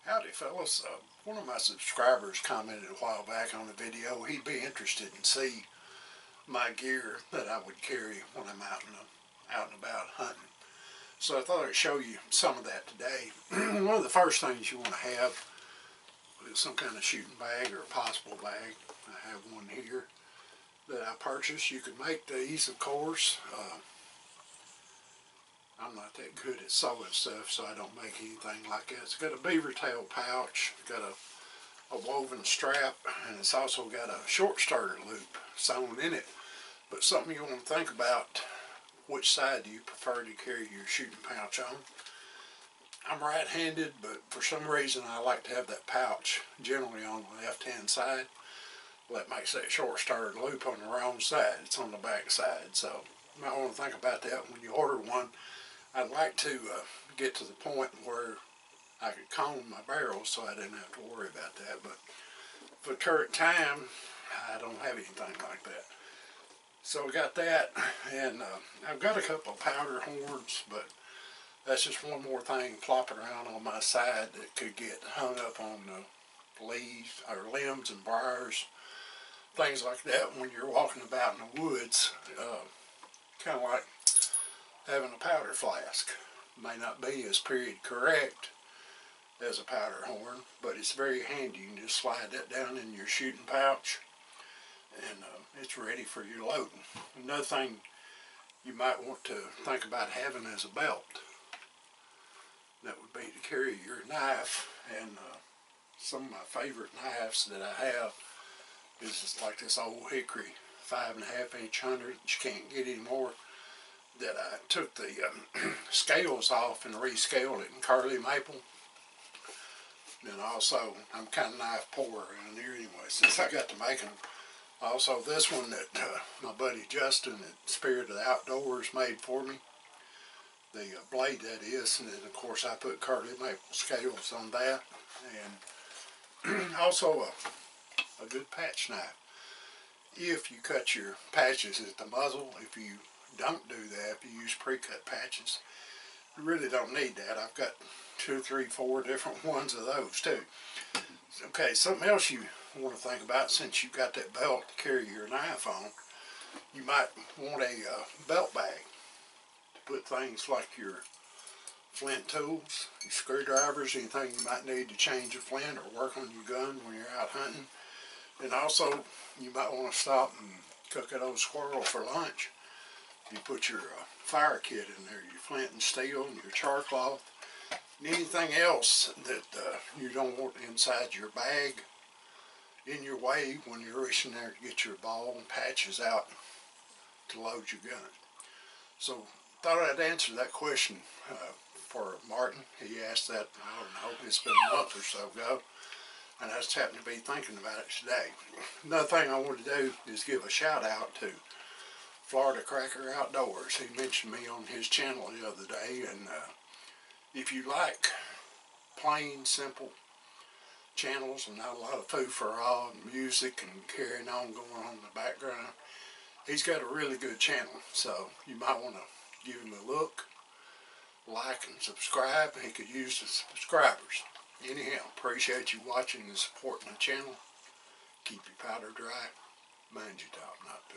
Howdy fellas, one of my subscribers commented a while back on a video he'd be interested in see my gear that I would carry when I'm out and about hunting. So I thought I'd show you some of that today. One of the first things you want to have is some kind of shooting bag or a possible bag. I have one here that I purchased. You can make these, of course. I'm not that good at sewing stuff, so I don't make anything like that. It's got a beaver tail pouch, it's got a woven strap, and it's also got a short starter loop sewn in it. But something you want to think about, which side do you prefer to carry your shooting pouch on? I'm right-handed, but for some reason I like to have that pouch generally on the left-hand side. Well, that makes that short starter loop on the wrong side. It's on the back side, so you might want to think about that when you order one. I'd like to get to the point where I could comb my barrels so I didn't have to worry about that, but for the current time I don't have anything like that. So I got that, and I've got a couple of powder horns, but that's just one more thing flopping around on my side that could get hung up on the leaves or limbs and briars, things like that when you're walking about in the woods. Kind of like having a powder flask. May not be as period correct as a powder horn, but it's very handy. You can just slide that down in your shooting pouch and it's ready for your loading. Another thing you might want to think about having as a belt, that would be to carry your knife. And some of my favorite knives that I have is just like this old hickory 5.5 inch hunter that you can't get anymore, that I took the scales off and rescaled it in curly maple. And also, I'm kind of knife poor around here anyway, since I got to making them. Also, this one that my buddy Justin at Spirit of the Outdoors made for me, the blade that is, and then of course I put curly maple scales on that, and also a good patch knife. If you cut your patches at the muzzle, if you don't do that, if you use pre-cut patches, you really don't need that. I've got 2, 3, 4 different ones of those too. Okay, something else you want to think about, since you've got that belt to carry your knife on, you might want a belt bag to put things like your flint tools, your screwdrivers, anything you might need to change a flint or work on your gun when you're out hunting. And also, you might want to stop and cook an old squirrel for lunch. You put your fire kit in there, your flint and steel, and your char cloth, and anything else that you don't want inside your bag in your way when you're reaching there to get your ball and patches out to load your gun. So thought I'd answer that question for Martin. He asked that, I don't know, it's been a month or so ago, and I just happened to be thinking about it today. Another thing I want to do is give a shout out to Florida Cracker Outdoors. He mentioned me on his channel the other day, and if you like plain, simple channels and not a lot of food for all, music and carrying on going on in the background, he's got a really good channel, so you might want to give him a look, like and subscribe. He could use the subscribers. Anyhow, appreciate you watching and supporting the channel. Keep your powder dry. Mind your top, not to.